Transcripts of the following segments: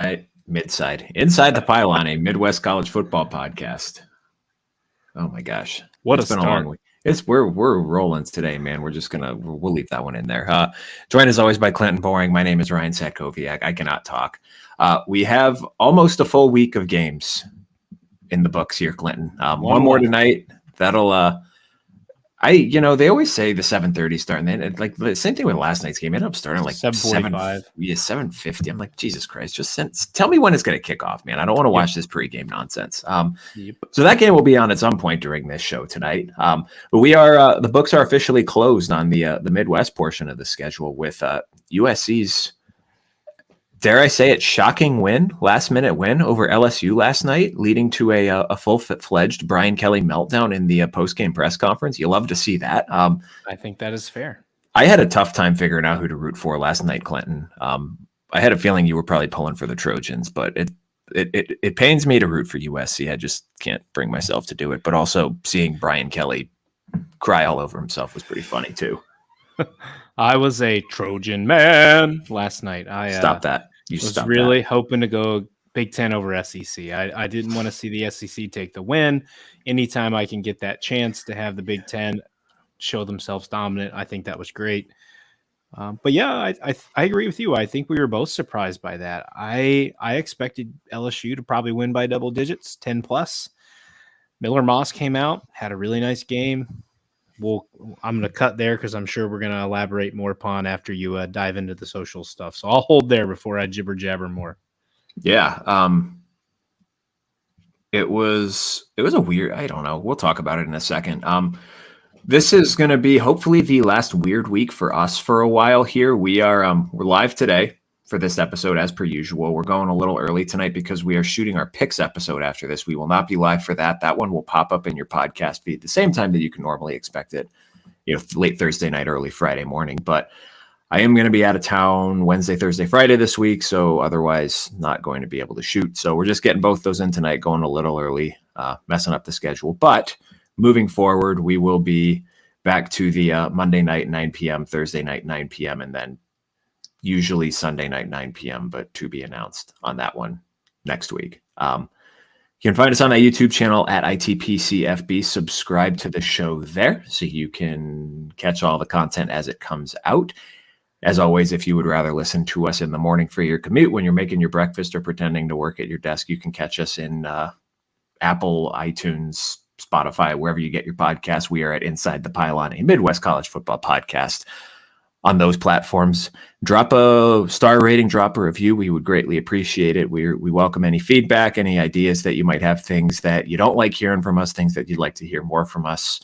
Right, midside, inside the pylon, a Midwest college football podcast. Oh my gosh, What it's a been a long start. week. We're rolling today, man. We're just we'll leave that one in there. Joined as always by Clinton Boring. My name is Ryan Satkoviak. I cannot talk. We have almost a full week of games in the books here, Clinton. One more left. tonight. That'll they always say the 7:30 start, and then like the same thing with last night's game. It ended up starting like 7:45. 7:50. I'm like, Jesus Christ, tell me when it's going to kick off, man. I don't want to watch this pregame nonsense. Yep. So that game will be on at some point during this show tonight. But we are the books are officially closed on the Midwest portion of the schedule with USC's, dare I say it, shocking last minute win over LSU last night, leading to a full-fledged Brian Kelly meltdown in the post-game press conference. You love to see that. I think that is fair. I had a tough time figuring out who to root for last night, Clinton. I had a feeling you were probably pulling for the Trojans, but it pains me to root for USC. I just can't bring myself to do it. But also seeing Brian Kelly cry all over himself was pretty funny too. I was a Trojan man last night. Stop that. You was really hoping to go Big Ten over SEC. I didn't want to see the SEC take the win. Anytime I can get that chance to have the Big Ten show themselves dominant, I think that was great. But yeah, I agree with you. I think we were both surprised by that. I expected LSU to probably win by double digits, 10 plus. Miller Moss came out, had a really nice game. I'm going to cut there because I'm sure we're going to elaborate more upon after you dive into the social stuff. So I'll hold there before I jibber jabber more. Yeah. It was a weird, I don't know. We'll talk about it in a second. This is going to be hopefully the last weird week for us for a while here. We're live today for this episode as per usual. We're going a little early tonight because we are shooting our picks episode after this. We will not be live for that. That one will pop up in your podcast feed the same time that you can normally expect it, late Thursday night, early Friday morning. But I am going to be out of town Wednesday, Thursday, Friday this week, so otherwise not going to be able to shoot. So we're just getting both those in tonight, going a little early, messing up the schedule. But moving forward, we will be back to the Monday night, 9 p.m., Thursday night, 9 p.m., and then usually Sunday night, 9 p.m., but to be announced on that one next week. You can find us on that YouTube channel at ITP CFB. Subscribe to the show there so you can catch all the content as it comes out. As always, if you would rather listen to us in the morning for your commute when you're making your breakfast or pretending to work at your desk, you can catch us in Apple, iTunes, Spotify, wherever you get your podcasts. We are at Inside the Pylon, a Midwest college football podcast on those platforms. Drop a star rating, drop a review. We would greatly appreciate it. We welcome any feedback, any ideas that you might have, things that you don't like hearing from us, things that you'd like to hear more from us.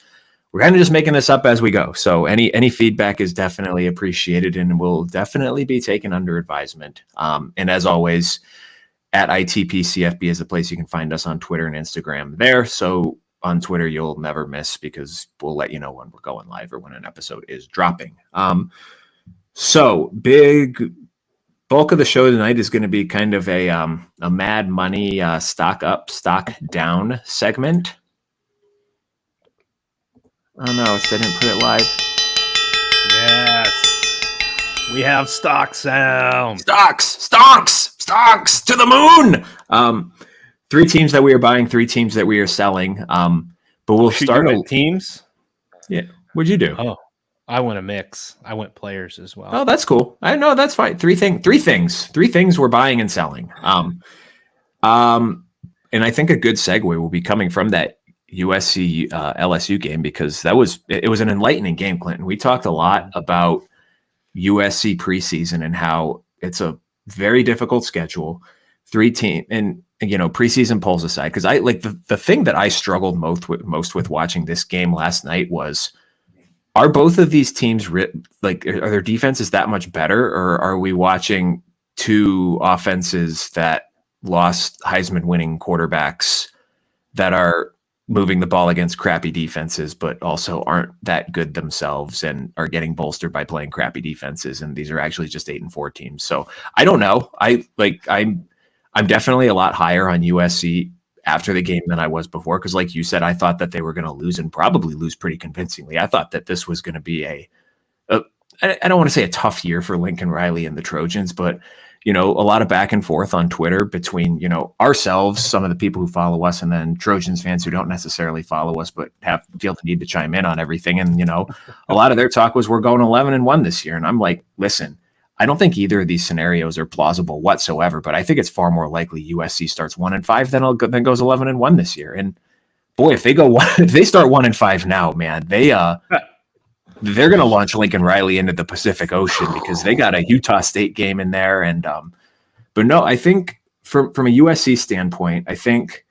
We're kind of just making this up as we go. So any feedback is definitely appreciated and will definitely be taken under advisement. And as always, at ITP CFB is the place you can find us on Twitter and Instagram there. So on Twitter, you'll never miss because we'll let you know when we're going live or when an episode is dropping. So big bulk of the show tonight is going to be kind of a Mad Money stock up, stock down segment. Oh no, they didn't put it live. Yes. We have stock sound. Stocks to the moon. 3 teams that we are buying, 3 teams that we are selling. But we'll start with teams. Yeah. What'd you do? Oh, I went a mix. I went players as well. Oh, that's cool. I know that's fine. 3 things we're buying and selling. And I think a good segue will be coming from that USC LSU game because it was an enlightening game, Clinton. We talked a lot about USC preseason and how it's a very difficult schedule. 3 team and preseason polls aside, because I like the thing that I struggled most with watching this game last night was, are both of these teams are their defenses that much better, or are we watching 2 offenses that lost Heisman winning quarterbacks that are moving the ball against crappy defenses, but also aren't that good themselves and are getting bolstered by playing crappy defenses? And these are actually just 8-4 teams. So I don't know. I'm definitely a lot higher on USC after the game than I was before. Cause like you said, I thought that they were going to lose and probably lose pretty convincingly. I thought that this was going to be I don't want to say a tough year for Lincoln Riley and the Trojans, but a lot of back and forth on Twitter between, ourselves, some of the people who follow us, and then Trojans fans who don't necessarily follow us, but feel the need to chime in on everything. And, a lot of their talk was, we're going 11-1 this year. And I'm like, listen, I don't think either of these scenarios are plausible whatsoever, but I think it's far more likely USC starts 1-5 than goes 11-1 this year. And boy, if they start 1-5 now, man, they're going to launch Lincoln Riley into the Pacific Ocean, because they got a Utah State game in there. And, but no, I think from a USC standpoint, I think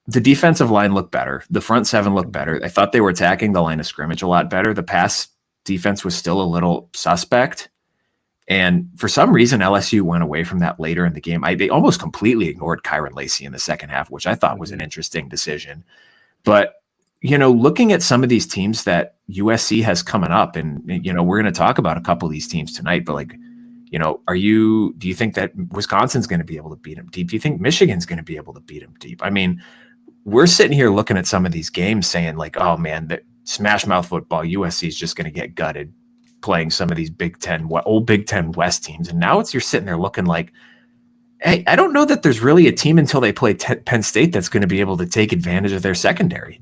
the defensive line looked better. The front seven looked better. I thought they were attacking the line of scrimmage a lot better. The pass defense was still a little suspect. And for some reason, LSU went away from that later in the game. They almost completely ignored Kyron Lacey in the second half, which I thought was an interesting decision. But looking at some of these teams that USC has coming up, and, we're going to talk about a couple of these teams tonight, but do you think that Wisconsin's going to be able to beat them deep? Do you think Michigan's going to be able to beat them deep? I mean, we're sitting here looking at some of these games saying like, oh man, that smash mouth football, USC is just going to get gutted playing some of these old Big Ten West teams. And now you're sitting there looking like, hey, I don't know that there's really a team until they play Penn State that's going to be able to take advantage of their secondary.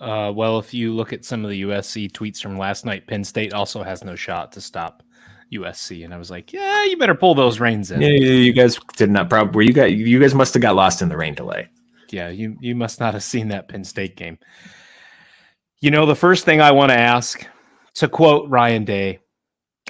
Well, if you look at some of the USC tweets from last night, Penn State also has no shot to stop USC, and I was like, yeah, you better pull those reins in. Yeah, you guys did not. Probably you guys must have got lost in the rain delay. Yeah, you must not have seen that Penn State game. The first thing I want to ask, to quote Ryan Day,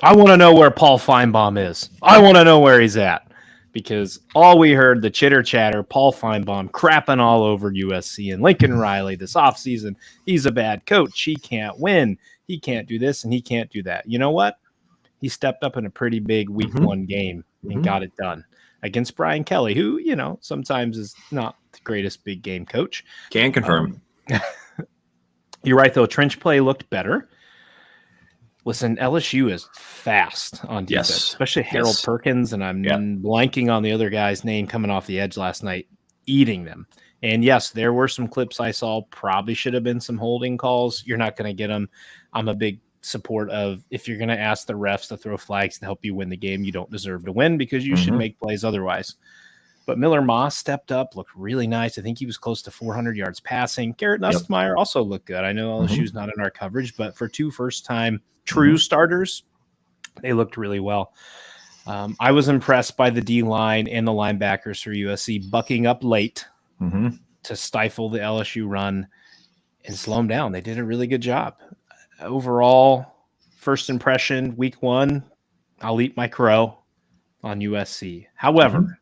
I want to know where Paul Feinbaum is. I want to know where he's at. Because all we heard, the chitter chatter, Paul Feinbaum crapping all over USC and Lincoln Riley this offseason. He's a bad coach. He can't win. He can't do this and he can't do that. You know what? He stepped up in a pretty big week one game and got it done against Brian Kelly, who, sometimes is not the greatest big game coach. Can confirm. You're right, though. Trench play looked better. Listen, LSU is fast on defense, especially Harold Perkins, and I'm blanking on the other guy's name coming off the edge last night, eating them. And yes, there were some clips I saw. Probably should have been some holding calls. You're not going to get them. I'm a big support of, if you're going to ask the refs to throw flags to help you win the game, you don't deserve to win, because you should make plays otherwise. But Miller Moss stepped up, looked really nice. I think he was close to 400 yards passing. Garrett Nussmeier also looked good. I know LSU's not in our coverage, but for two first-time true starters, they looked really well. I was impressed by the D-line and the linebackers for USC bucking up late to stifle the LSU run and slow them down. They did a really good job. Overall, first impression, week one, I'll eat my crow on USC. However,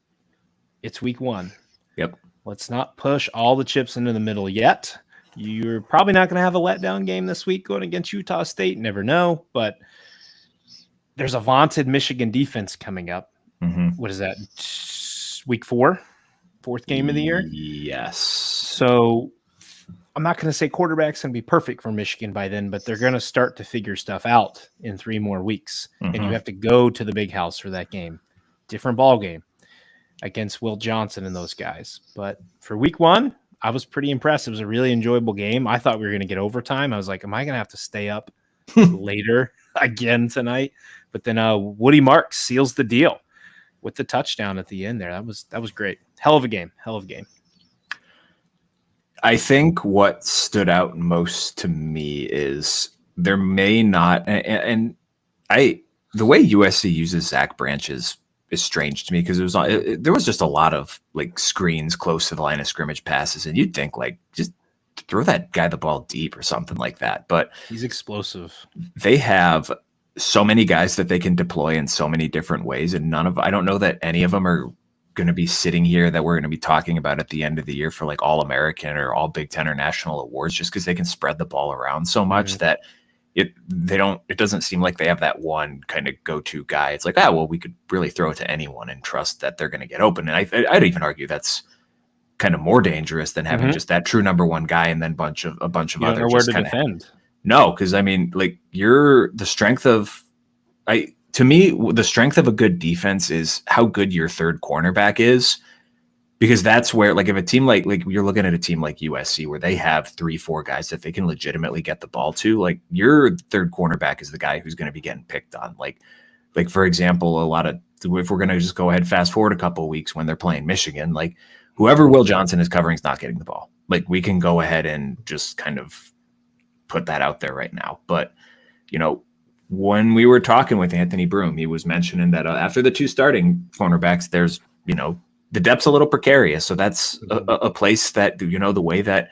it's week one. Yep. Let's not push all the chips into the middle yet. You're probably not going to have a letdown game this week going against Utah State. Never know. But there's a vaunted Michigan defense coming up. What is that? Week four? Fourth game of the year? Yes. So I'm not going to say quarterback's going to be perfect for Michigan by then, but they're going to start to figure stuff out in 3 more weeks. And you have to go to the big house for that game. Different ball game against Will Johnson and those guys. But for week one, I was pretty impressed. It was a really enjoyable game. I thought we were going to get overtime. I was like, am I going to have to stay up later again tonight? But then Woody Marks seals the deal with the touchdown at the end there. That was great. Hell of a game. I think what stood out most to me is there may not, the way USC uses Zach Branch is strange to me, because there was just a lot of like screens close to the line of scrimmage passes, and you'd think like just throw that guy the ball deep or something like that. But he's explosive. They have so many guys that they can deploy in so many different ways, and I don't know that any of them are going to be sitting here that we're going to be talking about at the end of the year for like All-American or All Big Ten or national awards, just because they can spread the ball around so much that it doesn't seem like they have that one kind of go-to guy. It's like, we could really throw it to anyone and trust that they're going to get open. And I'd even argue that's kind of more dangerous than having just that true number one guy and then a bunch of other. You don't know where to defend. No, because I mean, like the strength of a good defense is how good your third cornerback is. Because that's where, like, if a team like you're looking at a team like USC where they have 3-4 guys that they can legitimately get the ball to, like your third cornerback is the guy who's going to be getting picked on. Like for example, a lot of if we're going to just go ahead, fast forward a couple of weeks when they're playing Michigan, like whoever Will Johnson is covering is not getting the ball. Like we can go ahead and just kind of put that out there right now. But, when we were talking with Anthony Broom, he was mentioning that after the 2 starting cornerbacks, there's, the depth's a little precarious. So that's a place that, the way that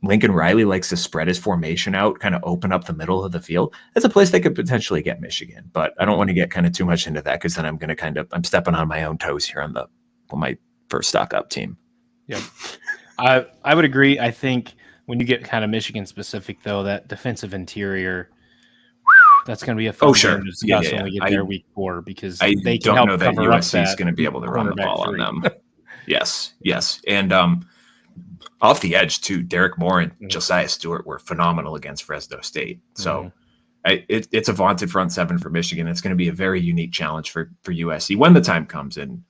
Lincoln Riley likes to spread his formation out, kind of open up the middle of the field. That's a place they could potentially get Michigan, but I don't want to get kind of too much into that because then I'm stepping on my own toes here on my first stock up team. Yep. I would agree. I think when you get kind of Michigan specific though, that defensive interior, that's going to be a fun game to discuss when we get there week 4 because they can help cover up that. I don't know that USC is going to be able to run the ball on them. Yes. And off the edge too, Derek Moore and Josiah Stewart were phenomenal against Fresno State. So it's a vaunted front 7 for Michigan. It's going to be a very unique challenge for USC when the time comes. And,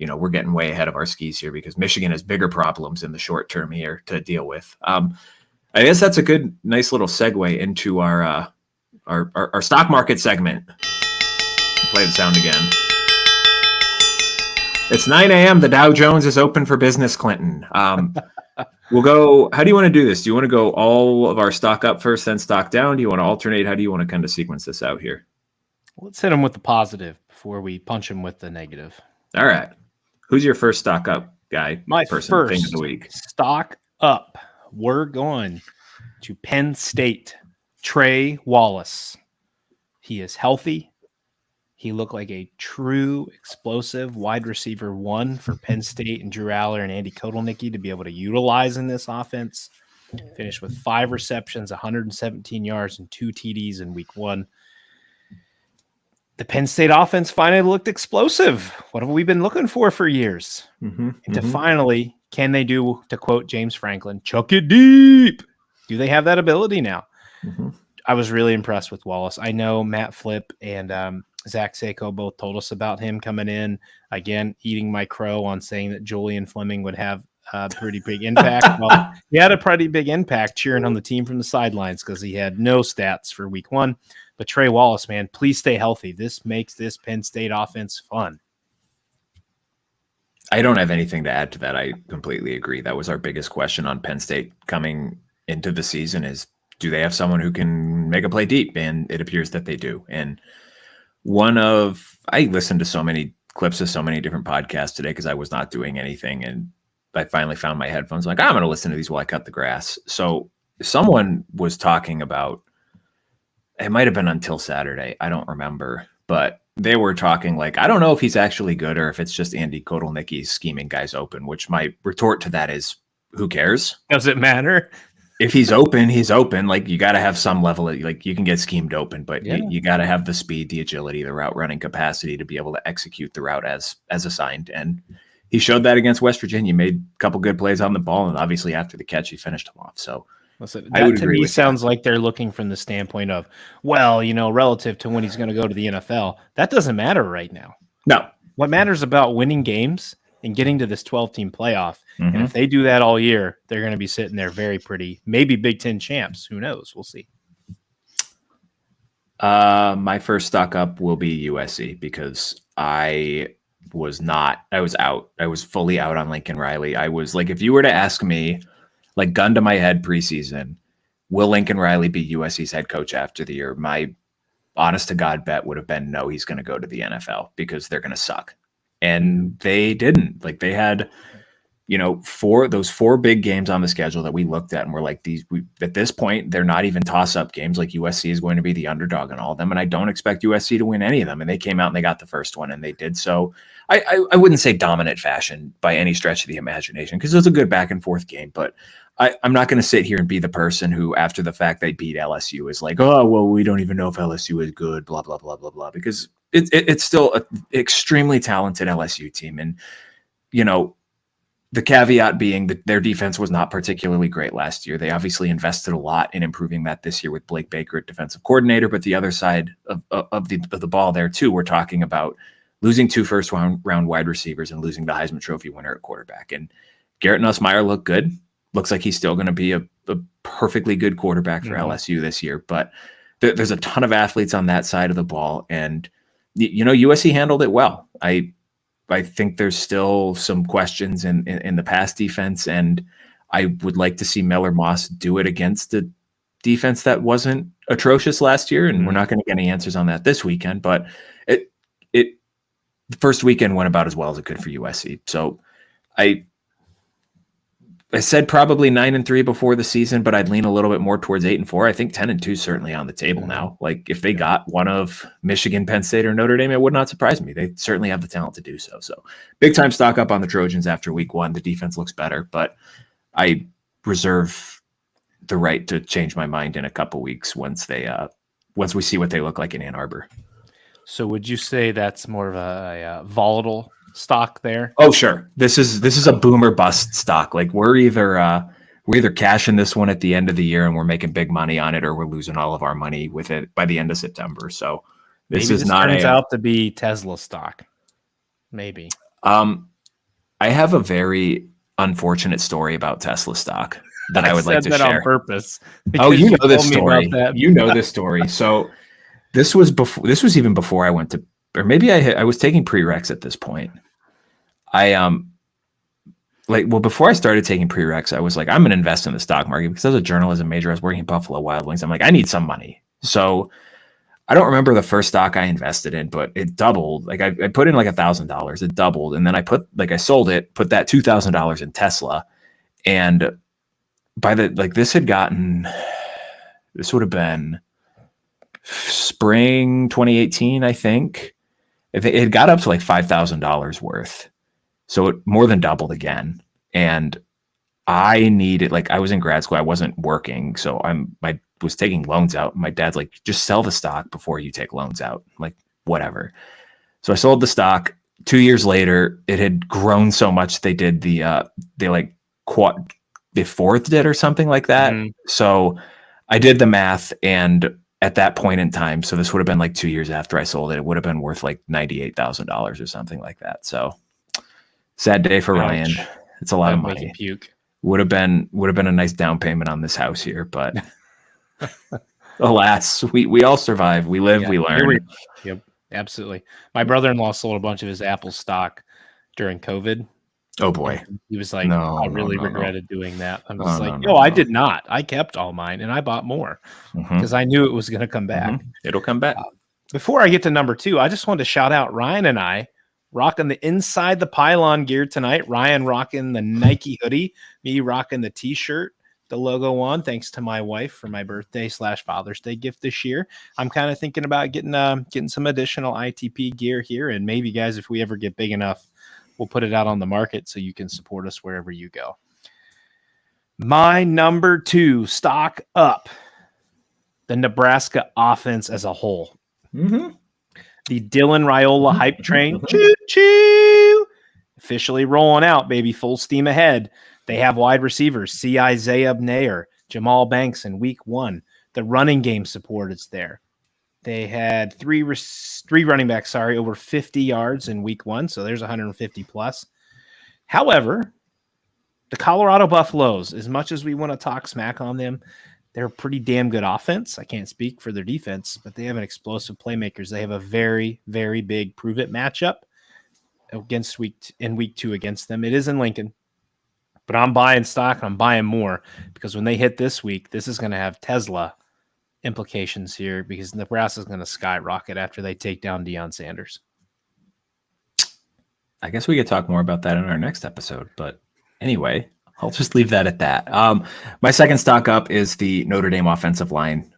we're getting way ahead of our skis here because Michigan has bigger problems in the short term here to deal with. I guess that's a nice little segue into our stock market segment. Play the sound again. It's 9 a.m. The Dow Jones is open for business, Clinton. We'll go. How do you want to do this? Do you want to go all of our stock up first, then stock down? Do you want to alternate? How do you want to kind of sequence this out here? Let's hit them with the positive before we punch them with the negative. All right. Who's your first stock up guy? My first thing of the week. Stock up. We're going to Penn State. Trey Wallace. He is healthy. He looked like a true explosive wide receiver 1 for Penn State and Drew Aller and Andy Kotelnicki to be able to utilize in this offense. Finished with 5 receptions, 117 yards, and 2 TDs in week 1. The Penn State offense finally looked explosive. What have we been looking for years? And to finally, can they do, to quote James Franklin, chuck it deep? Do they have that ability now? I was really impressed with Wallace. I know Matt Flip and Zach Sako both told us about him coming in. Again, eating my crow on saying that Julian Fleming would have a pretty big impact. Well, he had a pretty big impact cheering on the team from the sidelines because he had no stats for week 1. But Trey Wallace, man, please stay healthy. This makes this Penn State offense fun. I don't have anything to add to that. I completely agree. That was our biggest question on Penn State coming into the season is, do they have someone who can make a play deep? And it appears that they do. And I listened to so many clips of so many different podcasts today because I was not doing anything. And I finally found my headphones. I'm going to listen to these while I cut the grass. So someone was talking about, it might have been until Saturday. I don't remember, but they were talking I don't know if he's actually good or if it's just Andy Kotelnicki scheming guys open, which my retort to that is, who cares? Does it matter? If he's open, he's open. You got to have some level of, you can get schemed open, but you got to have the speed, the agility, the route running capacity to be able to execute the route as assigned. And he showed that against West Virginia, made a couple good plays on the ball. And obviously after the catch, he finished him off. So listen, that to me sounds like they're looking from the standpoint of, relative to when he's going to go to the NFL, that doesn't matter right now. No. What matters about winning games and getting to this 12-team playoff. And if they do that all year, they're going to be sitting there very pretty, maybe Big Ten champs. Who knows? We'll see. My first stock up will be USC because I was out. I was fully out on Lincoln Riley. I was if you were to ask me, gun to my head preseason, will Lincoln Riley be USC's head coach after the year? My honest to God bet would have been no, he's going to go to the NFL because they're going to suck. And they didn't. They had, those 4 big games on the schedule that we looked at and we're at this point, they're not even toss-up games. USC is going to be the underdog in all of them. And I don't expect USC to win any of them. And they came out and they got the first one and they did so. I wouldn't say dominant fashion by any stretch of the imagination because it was a good back and forth game. But I'm not going to sit here and be the person who, after the fact they beat LSU, is oh, well, we don't even know if LSU is good, blah, blah, blah, blah, blah, because it's still an extremely talented LSU team. And, the caveat being that their defense was not particularly great last year. They obviously invested a lot in improving that this year with Blake Baker at defensive coordinator. But the other side of the ball there, too, we're talking about losing 2 first-round wide receivers and losing the Heisman Trophy winner at quarterback. And Garrett Nussmeier looked good. Looks like he's still going to be a perfectly good quarterback for LSU this year. But there's a ton of athletes on that side of the ball. And USC handled it well. I think there's still some questions in the pass defense, and I would like to see Miller Moss do it against a defense that wasn't atrocious last year, and we're not going to get any answers on that this weekend. But the first weekend went about as well as it could for USC. So I said probably 9-3 before the season, but I'd lean a little bit more towards 8-4. I think 10-2 is certainly on the table now. Like if they got one of Michigan, Penn State, or Notre Dame, it would not surprise me. They certainly have the talent to do so. So big time stock up on the Trojans after week one. The defense looks better, but I reserve the right to change my mind in a couple weeks once we see what they look like in Ann Arbor. So would you say that's more of a volatile stock there? Oh, sure. This is a boomer bust stock. Like we're either cashing this one at the end of the year and we're making big money on it, or we're losing all of our money with it by the end of September. So this turns out to be Tesla stock. Maybe. I have a very unfortunate story about Tesla stock that I would like to share on purpose. Oh, you know this story. You know this story. So this was even before I went to, or maybe I was taking prereqs at this point. Before I started taking prereqs, I was like, I'm going to invest in the stock market because as a journalism major, I was working at Buffalo Wild Wings. I'm like, I need some money. So I don't remember the first stock I invested in, but it doubled. Like I put in like $1,000, it doubled. And then I sold it, put that $2,000 in Tesla. And this would have been spring 2018, I think. It got up to like $5,000 worth. So it more than doubled again. And I needed, I was in grad school, I wasn't working. So I was taking loans out. My dad's like, just sell the stock before you take loans out. I'm like, whatever. So I sold the stock. 2 years later, it had grown so much. They did they fourthed it or something like that. Mm-hmm. So I did the math, and at that point in time, so this would have been like 2 years after I sold it, it would have been worth like $98,000 or something like that. So sad day for Ryan. It's a lot of money. Puke. Would have been a nice down payment on this house here, but alas, we all survive. We live, we learn. Yep, absolutely. My brother-in-law sold a bunch of his Apple stock during COVID. Oh boy. He was like, I really regretted doing that. I'm just I did not. I kept all mine and I bought more because I knew it was going to come back. Mm-hmm. It'll come back. Before I get to number 2, I just wanted to shout out Ryan and I rocking the inside the pylon gear tonight. Ryan rocking the Nike hoodie, me rocking the t-shirt, the logo on, thanks to my wife for my birthday / Father's Day gift this year. I'm kind of thinking about getting some additional ITP gear here. And maybe guys, if we ever get big enough, we'll put it out on the market so you can support us wherever you go. My number 2 stock up, the Nebraska offense as a whole. Mm-hmm. The Dylan Raiola hype train, choo-choo, officially rolling out, baby, full steam ahead. They have wide receivers, C.I. Zayab Jamal Banks in week 1. The running game support is there. They had three running backs, over 50 yards in week 1. So there's 150 plus. However, the Colorado Buffaloes, as much as we want to talk smack on them, they're a pretty damn good offense. I can't speak for their defense, but they have an explosive playmakers. They have a very, very big prove it matchup in week 2 against them. It is in Lincoln, but I'm buying stock and I'm buying more because when they hit this week, this is going to have Tesla implications here because Nebraska is going to skyrocket after they take down Deion Sanders. I guess we could talk more about that in our next episode, but anyway, I'll just leave that at that. My second stock up is the Notre Dame offensive line.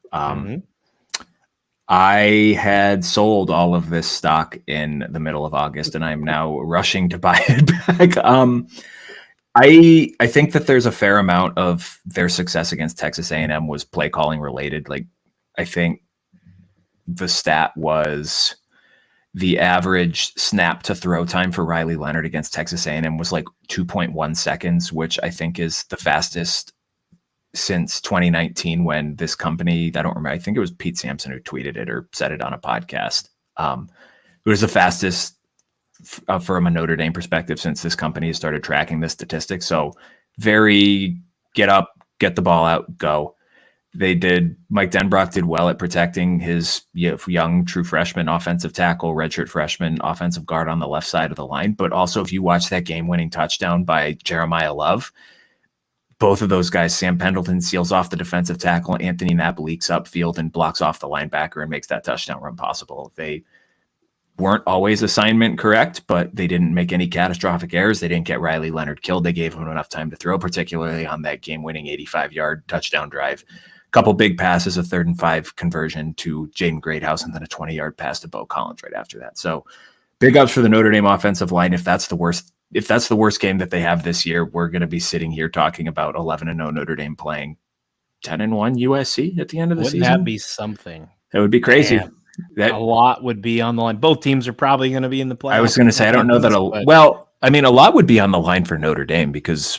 I had sold all of this stock in the middle of August, and I'm now rushing to buy it back. I think that there's a fair amount of their success against Texas A&M was play calling related. I think the stat was the average snap to throw time for Riley Leonard against Texas A&M was 2.1 seconds, which I think is the fastest since 2019 when this company, I don't remember, I think it was Pete Sampson who tweeted it or said it on a podcast. It was the fastest from a Notre Dame perspective since this company has started tracking this statistic. So very get up, get the ball out, go. They did. Mike Denbrock did well at protecting his young true freshman offensive tackle, redshirt freshman offensive guard on the left side of the line. But also, if you watch that game-winning touchdown by Jeremiah Love, both of those guys, Sam Pendleton seals off the defensive tackle, and Anthony Knapp leaks upfield and blocks off the linebacker and makes that touchdown run possible. They weren't always assignment correct, but they didn't make any catastrophic errors. They didn't get Riley Leonard killed. They gave him enough time to throw, particularly on that game-winning 85-yard touchdown drive. Couple big passes, a 3rd and 5 conversion to Jaden Greathouse, and then a 20-yard pass to Bo Collins right after that. So big ups for the Notre Dame offensive line. If that's the worst game that they have this year, we're going to be sitting here talking about 11-0 Notre Dame playing 10-1 USC at the end of the season. Wouldn't that be something? That would be crazy. A lot would be on the line. Both teams are probably going to be in the playoffs. I was going to say, I don't know that. A lot would be on the line for Notre Dame because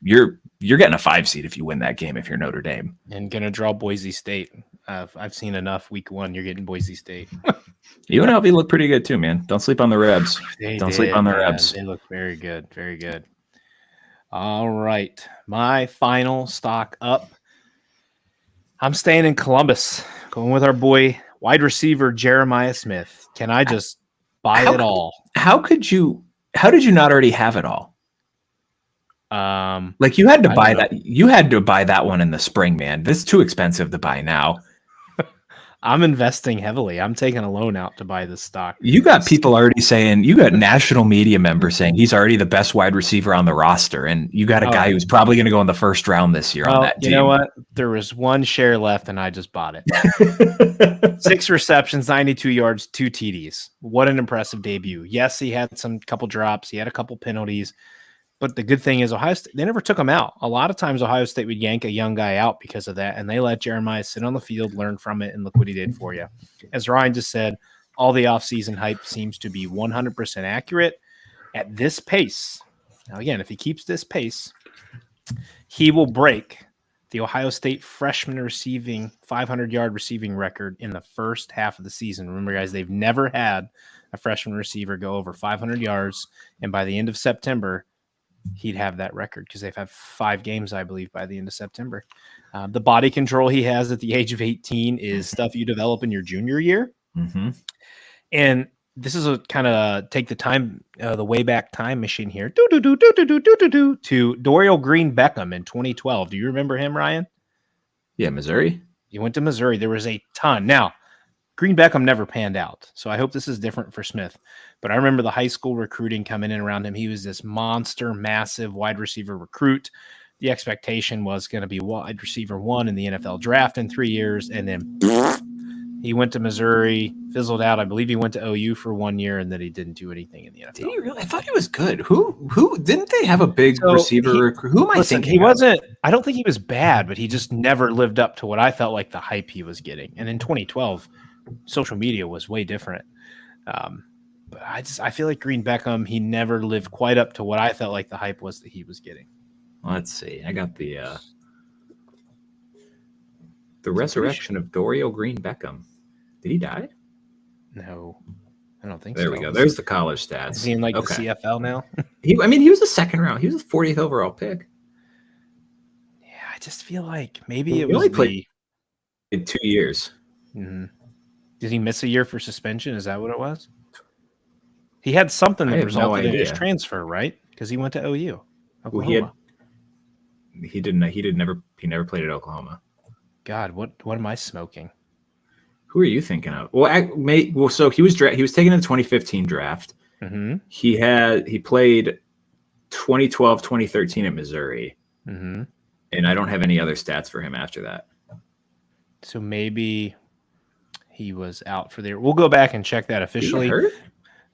you're getting a 5 seed if you win that game if you're Notre Dame. And going to draw Boise State. I've seen enough week 1. You're getting Boise State. UNLV look pretty good too, man. Don't sleep on the Rebs. Don't sleep on the Rebs. They look very good. Very good. All right. My final stock up. I'm staying in Columbus. Going with our boy, wide receiver Jeremiah Smith. Can I just buy it all? How did you not already have it all? Like you had to buy that. You had to buy that one in the spring, man. This is too expensive to buy now. I'm investing heavily. I'm taking a loan out to buy this stock. You got people already saying, you got national media members saying he's already the best wide receiver on the roster. And you got a guy who's probably going to go in the first round this year on that team. You know what? There was 1 share left and I just bought it. 6 receptions, 92 yards, 2 TDs. What an impressive debut. Yes, he had couple drops. He had a couple penalties. But the good thing is Ohio State, they never took him out. A lot of times Ohio State would yank a young guy out because of that, and they let Jeremiah sit on the field, learn from it, and look what he did for you. As Ryan just said, all the offseason hype seems to be 100% accurate at this pace. Now, again, if he keeps this pace, he will break the Ohio State freshman receiving 500-yard receiving record in the first half of the season. Remember, guys, they've never had a freshman receiver go over 500 yards, and by the end of September, he'd have that record because they've had 5 games, I believe, by the end of September. The body control he has at the age of 18 is stuff you develop in your junior year. Mm-hmm. And this is a kind of take the way back time machine here to Dorial Green Beckham in 2012. Do you remember him, Ryan? Yeah, Missouri. He went to Missouri. There was a ton. Now, Green Beckham never panned out, so I hope this is different for Smith. But I remember the high school recruiting coming in around him. He was this monster, massive wide receiver recruit. The expectation was going to be wide receiver 1 in the NFL draft in 3 years, and then he went to Missouri, fizzled out. I believe he went to OU for 1 year, and then he didn't do anything in the NFL. Did he really? I thought he was good. Who didn't they have a big receiver recruit? Who am I thinking? He wasn't. I don't think he was bad, but he just never lived up to what I felt like the hype he was getting. And in 2012. Social media was way different. But I feel like Green Beckham, he never lived quite up to what I felt like the hype was that he was getting. Let's see. I got the resurrection of Dorial Green Beckham. Did he die? No, I don't think so. There we go. There's the college stats. Is he in the CFL now? He was a 2nd round. He was a 40th overall pick. Yeah, I just feel like maybe it was only played in 2 years. Mm-hmm. Did he miss a year for suspension? Is that what it was? He had something that resulted in his transfer, right? Because he went to OU. Oklahoma. Well, he never played at Oklahoma. God, what am I smoking? Who are you thinking of? Well, so he was taken in the 2015 draft. Mm-hmm. He played 2012, 2013 at Missouri. Mm-hmm. And I don't have any other stats for him after that. So maybe he was out for there. We'll go back and check that officially.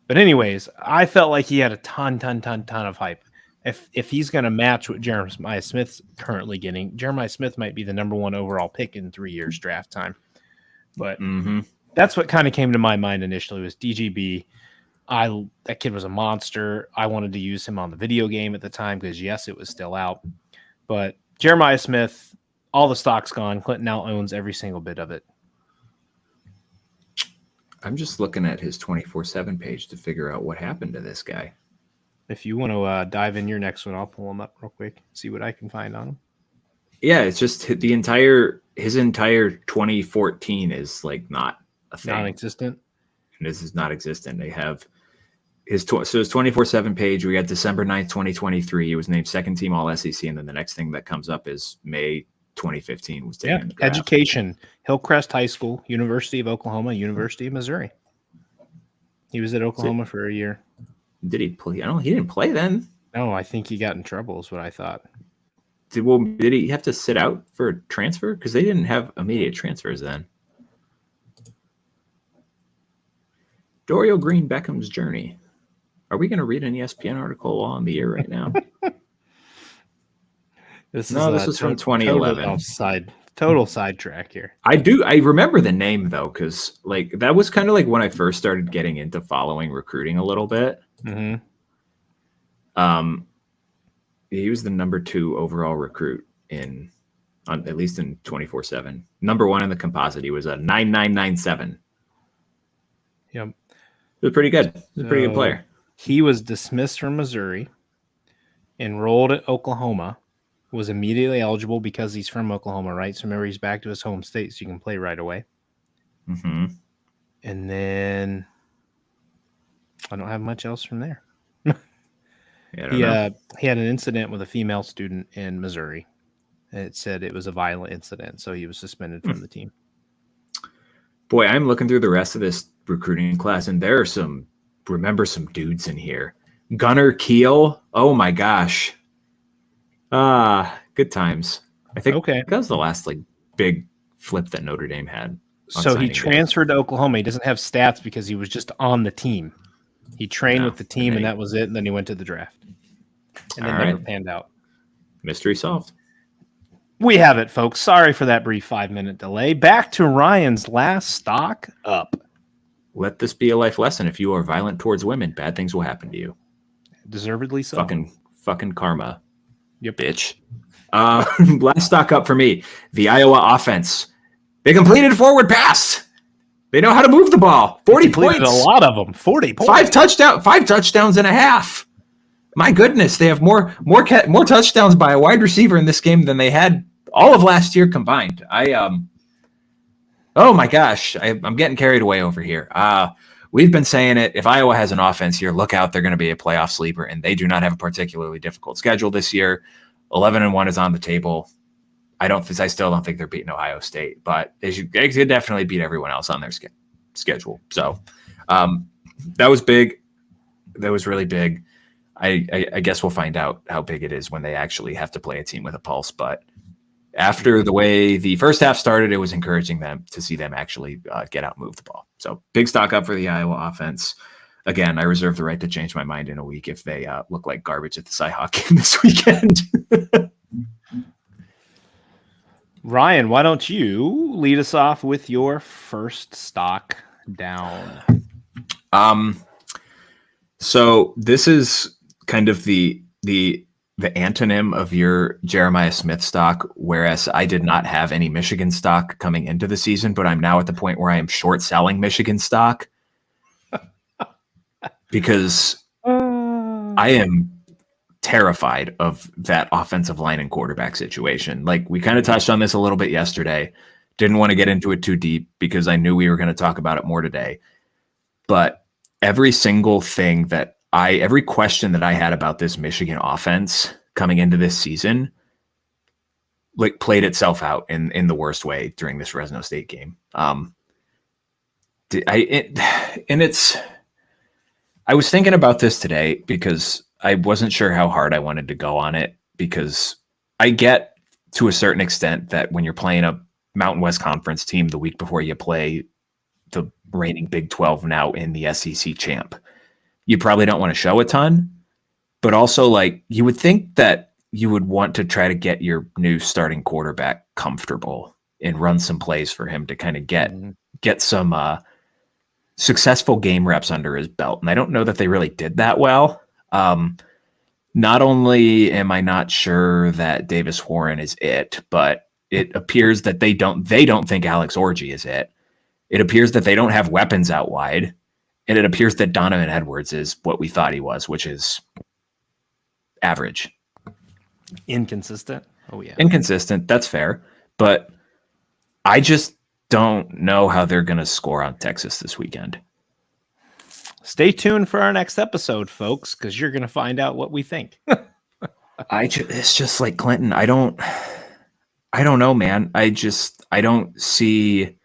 But anyways, I felt like he had a ton of hype. If he's going to match what Jeremiah Smith's currently getting, Jeremiah Smith might be the number 1 overall pick in 3 years draft time. But that's what kind of came to my mind initially was DGB. That kid was a monster. I wanted to use him on the video game at the time because, yes, it was still out. But Jeremiah Smith, all the stock's gone. Clinton now owns every single bit of it. I'm just looking at his 24/7 page to figure out what happened to this guy. If you want to dive in your next one, I'll pull him up real quick, see what I can find on him. Yeah, it's just his entire 2014 is like not a thing. Non-existent. And this is not existent. They have his 24/7 page. We got December 9th, 2023. He was named second team All SEC, and then the next thing that comes up is May 2015 was taken in the draft. Education: Hillcrest High School, University of Oklahoma, University of Missouri. He was at Oklahoma for a year. Did he play? He didn't play then. No, I think he got in trouble. Is what I thought. Did he have to sit out for a transfer? Because they didn't have immediate transfers then. Dorial Green Beckham's journey. Are we going to read an ESPN article on the air right now? This was from 2011. Total sidetrack here. I remember the name though, because like that was kind of like when I first started getting into following recruiting a little bit. Mm-hmm. He was the number 2 overall recruit at least in 24/7. Number 1 in the composite. He was a 9997. Yep. It was pretty good. He was a pretty good player. He was dismissed from Missouri, enrolled at Oklahoma, was immediately eligible because he's from Oklahoma, right? So remember, he's back to his home state, so you can play right away. Mm-hmm. And then I don't have much else from there. He had an incident with a female student in Missouri. It said it was a violent incident, so he was suspended from the team. Boy, I'm looking through the rest of this recruiting class, and there are some dudes in here. Gunnar Keel. Oh my gosh. Good times. I think that was the last like big flip that Notre Dame had. So he transferred to Oklahoma. He doesn't have stats because he was just on the team. He trained with the team, and that was it. And then he went to the draft, and then never panned out. Mystery solved. We have it, folks. Sorry for that brief 5-minute delay. Back to Ryan's last stock up. Let this be a life lesson. If you are violent towards women, bad things will happen to you. Deservedly so. Fucking karma. Yep. Bitch. Last stock up for me. The Iowa offense. They completed a forward pass. They know how to move the ball. 40 points. A lot of them. 40 points. 5 touchdowns and a half. My goodness, they have more touchdowns by a wide receiver in this game than they had all of last year combined. Oh my gosh, I'm getting carried away over here. We've been saying it. If Iowa has an offense here, look out. They're going to be a playoff sleeper, and they do not have a particularly difficult schedule this year. 11-1 is on the table. I still don't think they're beating Ohio State, but they should definitely beat everyone else on their schedule. So that was big. That was really big. I guess we'll find out how big it is when they actually have to play a team with a pulse. But after the way the first half started, it was encouraging them to see them actually get out and move the ball. So big stock up for the Iowa offense. Again, I reserve the right to change my mind in a week if they look like garbage at the Cyhawk game this weekend. Ryan, why don't you lead us off with your first stock down? So this is kind of the antonym of your Jeremiah Smith stock, whereas I did not have any Michigan stock coming into the season, but I'm now at the point where I am short selling Michigan stock because I am terrified of that offensive line and quarterback situation. Like we kind of touched on this a little bit yesterday. Didn't want to get into it too deep because I knew we were going to talk about it more today. But every question that I had about this Michigan offense coming into this season, like played itself out in the worst way during this Fresno State game. I was thinking about this today because I wasn't sure how hard I wanted to go on it, because I get to a certain extent that when you're playing a Mountain West Conference team the week before you play the reigning Big 12 now in the SEC champ, you probably don't want to show a ton, but also like you would think that you would want to try to get your new starting quarterback comfortable and run some plays for him to kind of get some successful game reps under his belt. And I don't know that they really did that well. Not only am I not sure that Davis Warren is it, but it appears that they don't think Alex Orji is it. It appears that they don't have weapons out wide. And it appears that Donovan Edwards is what we thought he was, which is average. Inconsistent. Oh, yeah. Inconsistent. That's fair. But I just don't know how they're going to score on Texas this weekend. Stay tuned for our next episode, folks, because you're going to find out what we think. It's just like Clinton. I don't know, man. I don't see,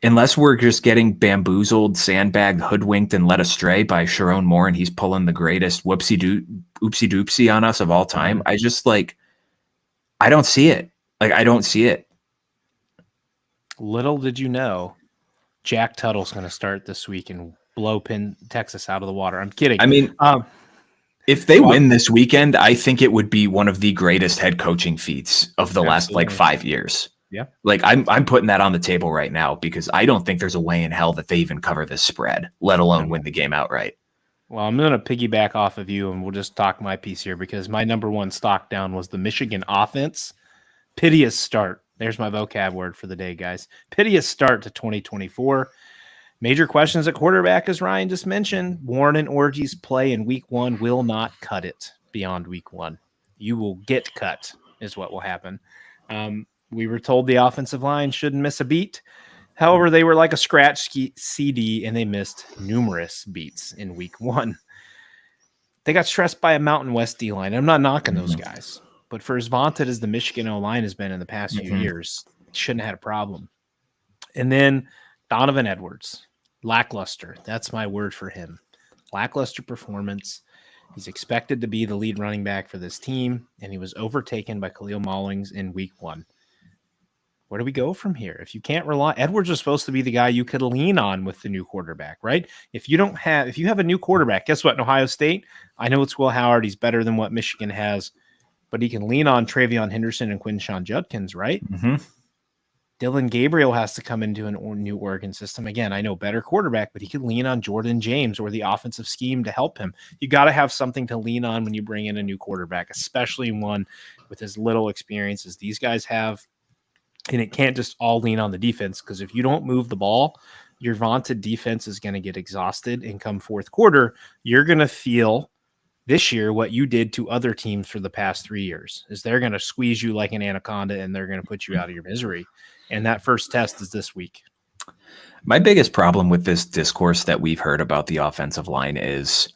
unless we're just getting bamboozled, sandbagged, hoodwinked, and led astray by Sharon Moore, and he's pulling the greatest oopsie doopsie on us of all time. I don't see it. I don't see it. Little did you know, Jack Tuttle's going to start this week and blow Texas out of the water. I'm kidding. I mean, if they win this weekend, I think it would be one of the greatest head coaching feats of the last 5 years. Yeah. I'm putting that on the table right now because I don't think there's a way in hell that they even cover this spread, let alone win the game outright. Well, I'm going to piggyback off of you and we'll just talk my piece here because my number one stock down was the Michigan offense. Piteous start. There's my vocab word for the day, guys. Piteous start to 2024. Major questions at quarterback, as Ryan just mentioned. Warren and Orgy's play in week 1 will not cut it beyond week 1. You will get cut is what will happen. We were told the offensive line shouldn't miss a beat. However, they were like a scratch CD, and they missed numerous beats in week 1. They got stressed by a Mountain West D-line. I'm not knocking those guys. But for as vaunted as the Michigan O-line has been in the past few years, shouldn't have had a problem. And then Donovan Edwards, lackluster. That's my word for him. Lackluster performance. He's expected to be the lead running back for this team, and he was overtaken by Khalil Mullings in week 1. Where do we go from here? If you can't rely, Edwards is supposed to be the guy you could lean on with the new quarterback, right? If you have a new quarterback, guess what? In Ohio State, I know it's Will Howard. He's better than what Michigan has, but he can lean on Travion Henderson and Quinshon Judkins, right? Mm-hmm. Dylan Gabriel has to come into a new Oregon system. Again, I know better quarterback, but he could lean on Jordan James or the offensive scheme to help him. You got to have something to lean on when you bring in a new quarterback, especially one with as little experience as these guys have. And it can't just all lean on the defense because if you don't move the ball, your vaunted defense is going to get exhausted and come fourth quarter, you're going to feel this year what you did to other teams for the past 3 years is they're going to squeeze you like an anaconda and they're going to put you out of your misery. And that first test is this week. My biggest problem with this discourse that we've heard about the offensive line is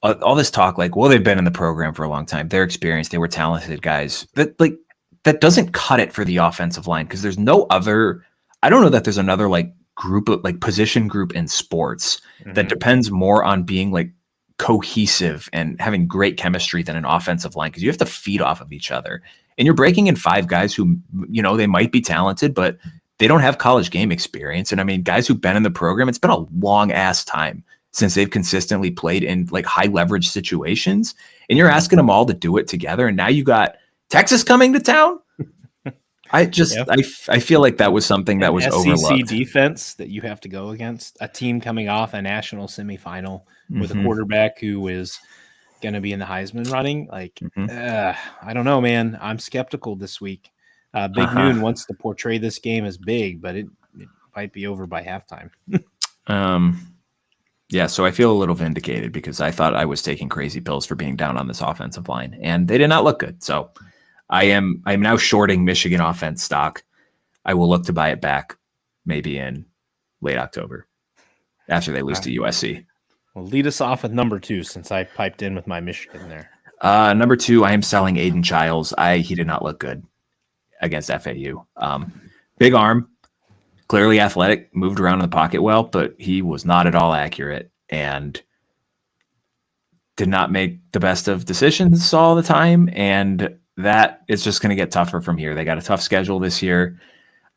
all this talk like, well, they've been in the program for a long time. They're experienced. They were talented guys. That doesn't cut it for the offensive line because there's no other – I don't know that there's another like group of like position group in sports that depends more on being like cohesive and having great chemistry than an offensive line because you have to feed off of each other. And you're breaking in 5 guys who, you know, they might be talented, but they don't have college game experience. And I mean, guys who've been in the program, it's been a long ass time since they've consistently played in like high leverage situations. And you're asking them all to do it together. And now you got Texas coming to town. I feel like that was something that was SEC overlooked. defense that you have to go against a team coming off a national semifinal with a quarterback who is going to be in the Heisman running. Like, I don't know, man. I'm skeptical this week. Big Noon wants to portray this game as big, but it might be over by halftime. Yeah, so I feel a little vindicated because I thought I was taking crazy pills for being down on this offensive line, and they did not look good. So I'm now shorting Michigan offense stock. I will look to buy it back maybe in late October after they lose to USC. Well, lead us off with number 2 since I piped in with my Michigan there. Number 2, I am selling Aiden Childs. He did not look good against FAU. Big arm, clearly athletic, moved around in the pocket well, but he was not at all accurate and did not make the best of decisions all the time. And that is just going to get tougher from here. They got a tough schedule this year.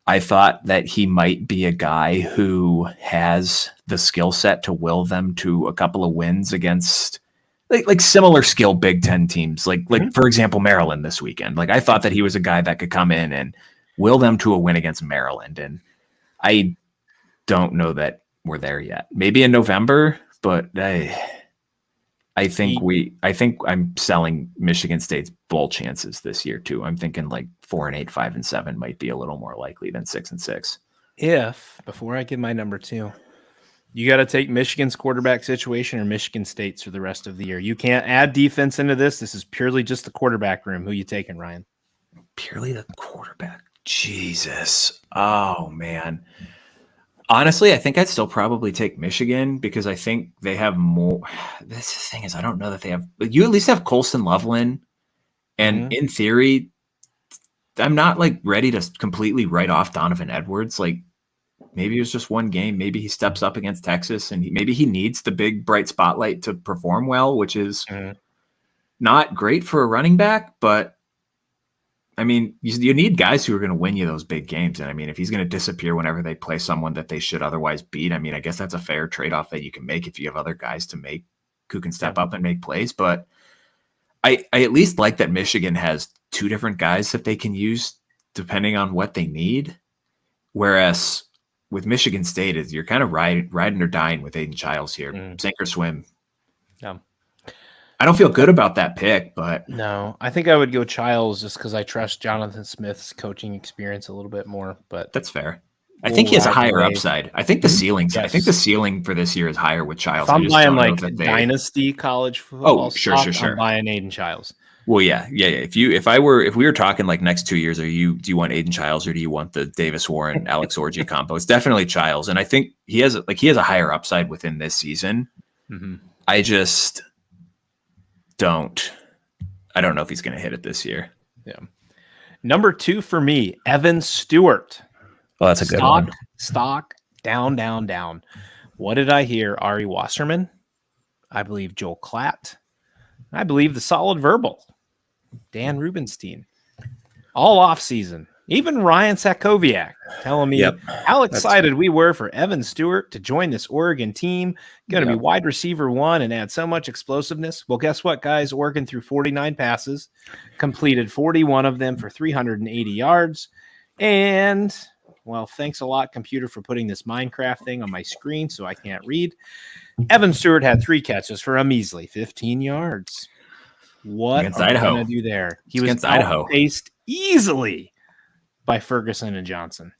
I thought that he might be a guy who has the skill set to will them to a couple of wins against like similar skill Big Ten teams, like for example, Maryland this weekend. Like I thought that he was a guy that could come in and will them to a win against Maryland. And I don't know that we're there yet. Maybe in November, but I think I'm selling Michigan State's bowl chances this year too. I'm thinking like 4-8, 5-7 might be a little more likely than 6-6. Before I give my number 2, you got to take Michigan's quarterback situation or Michigan State's for the rest of the year. You can't add defense into this. This is purely just the quarterback room. Who you taking, Ryan? purely the quarterback. Jesus. Oh, man. Honestly, I think I'd still probably take Michigan because I think they have more. This thing is, I don't know that they have. But you at least have Colson Loveland, and in theory, I'm not like ready to completely write off Donovan Edwards. Like maybe it was just one game. Maybe he steps up against Texas, and maybe he needs the big bright spotlight to perform well, which is not great for a running back, but. I mean, you need guys who are going to win you those big games. And I mean, if he's going to disappear whenever they play someone that they should otherwise beat, I mean, I guess that's a fair trade-off that you can make if you have other guys to make who can step up and make plays. But I at least like that Michigan has two different guys that they can use depending on what they need. Whereas with Michigan State, you're kind of riding or dying with Aiden Childs here, sink or swim. Yeah. I don't feel good about that pick, but no, I think I would go Childs just because I trust Jonathan Smith's coaching experience a little bit more. But that's fair. I think he has a higher upside. I think the ceiling. Yes. I think the ceiling for this year is higher with Childs. If I'm buying like dynasty college football, sure. I'm buying Aiden Childs. Well, yeah. If we were talking like next 2 years, do you want Aiden Childs or do you want the Davis Warren Alex Orji combo? It's definitely Childs, and I think he has a higher upside within this season. I just. I don't know if he's going to hit it this year. Yeah. Number 2 for me, Evan Stewart. Well, that's a good one. Stock down. What did I hear? Ari Wasserman. I believe Joel Klatt. I believe the solid verbal, Dan Rubenstein. All off season. Even Ryan Sakoviak telling me how excited we were for Evan Stewart to join this Oregon team. Going to be wide receiver 1 and add so much explosiveness. Well, guess what, guys? Oregon threw 49 passes, completed 41 of them for 380 yards. And, well, thanks a lot, computer, for putting this Minecraft thing on my screen so I can't read. Evan Stewart had 3 catches for a measly 15 yards. What are we going to do there? He was outpaced easily by Ferguson and Johnson.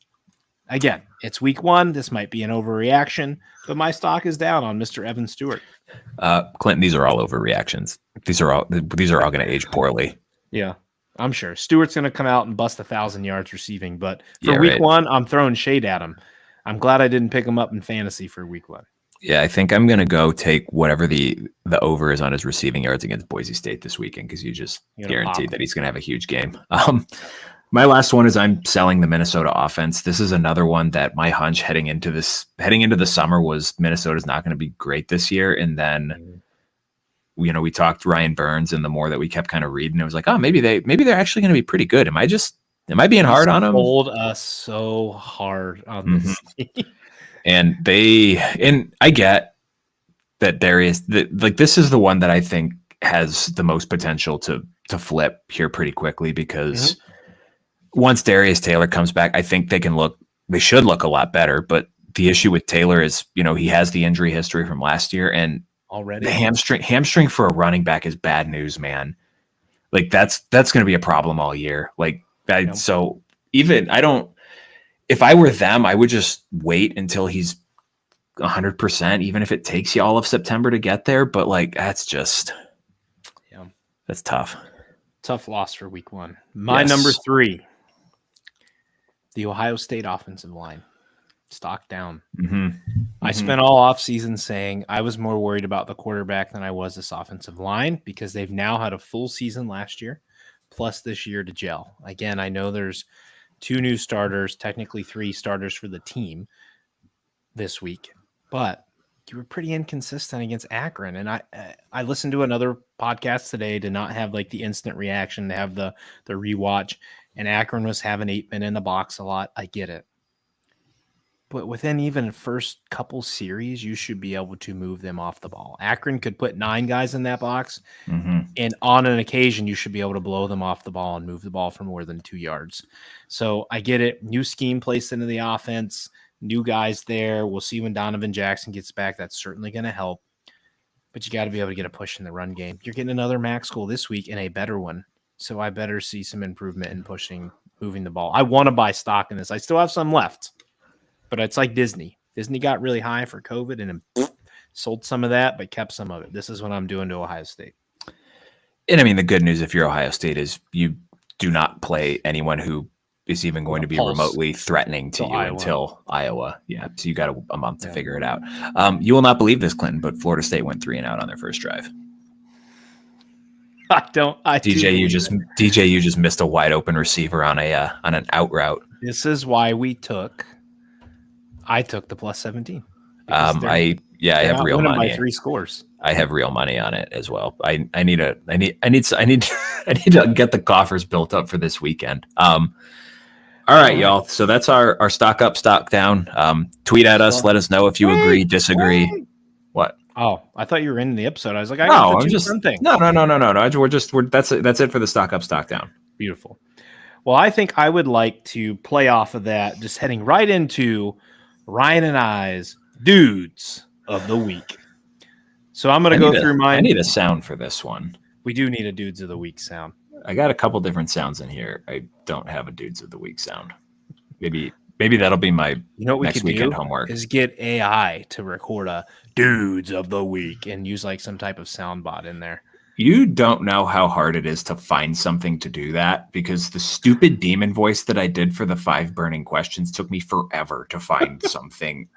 Again, it's week 1. This might be an overreaction, but my stock is down on Mr. Evan Stewart. Clinton, these are all overreactions. These are all going to age poorly. Yeah, I'm sure. Stewart's going to come out and bust 1,000 yards receiving, but for week 1, I'm throwing shade at him. I'm glad I didn't pick him up in fantasy for week 1. Yeah, I think I'm going to go take whatever the over is on his receiving yards against Boise State this weekend because you just guaranteed that he's going to have a huge game. My last one is I'm selling the Minnesota offense. This is another one that my hunch heading into the summer was Minnesota's not going to be great this year. And then, we talked Ryan Burns, and the more that we kept kind of reading, it was like, oh, maybe they're actually going to be pretty good. Am I being hard on them? Sold us so hard on this team. And I get that this is the one that I think has the most potential to flip here pretty quickly because once Darius Taylor comes back, I think they should look a lot better. But the issue with Taylor is, he has the injury history from last year, and already the hamstring for a running back is bad news, man. Like that's going to be a problem all year. Like that. So if I were them, I would just wait until he's 100%, even if it takes you all of September to get there. But that's just, that's tough. Tough loss for week 1. My number 3, the Ohio State offensive line, stock down. I spent all offseason saying I was more worried about the quarterback than I was this offensive line because they've now had a full season last year, plus this year to gel. Again, I know there's 2 new starters, technically 3 starters for the team this week, but you were pretty inconsistent against Akron. And I listened to another podcast today to not have the instant reaction, to have the rewatch. And Akron was having 8-men in the box a lot. I get it. But within even first couple series, you should be able to move them off the ball. Akron could put 9 guys in that box. And on an occasion, you should be able to blow them off the ball and move the ball for more than 2 yards. So I get it. New scheme placed into the offense. New guys there. We'll see when Donovan Jackson gets back. That's certainly going to help. But you got to be able to get a push in the run game. You're getting another MAC school this week and a better one. So I better see some improvement in moving the ball. I want to buy stock in this. I still have some left. But it's like Disney. Disney got really high for COVID and then sold some of that, but kept some of it. This is what I'm doing to Ohio State. And I mean, the good news if you're Ohio State is you do not play anyone who is even going to be remotely threatening to you until Iowa. Yeah, so you got a month to figure it out. You will not believe this, Clinton, but Florida State went 3-and-out on their first drive. DJ, you just missed a wide open receiver on an out route. This is why I took the plus 17. I have real money by 3 scores. I have real money on it as well. I need to get the coffers built up for this weekend. All right, y'all. So that's our stock up, stock down. Tweet at us. Let us know if you agree, disagree. What? Oh, I thought you were in the episode. I was like, something. No. That's it for the stock up, stock down. Beautiful. Well, I think I would like to play off of that, just heading right into Ryan and I's dudes of the week. So I'm going to go through mine. I need a sound for this one. We do need a dudes of the week sound. I got a couple different sounds in here. I don't have a dudes of the week sound. Maybe that'll be my next weekend homework. Is get AI to record a dudes of the week and use like some type of sound bot in there. You don't know how hard it is to find something to do that, because the stupid demon voice that I did for the 5 burning questions took me forever to find something.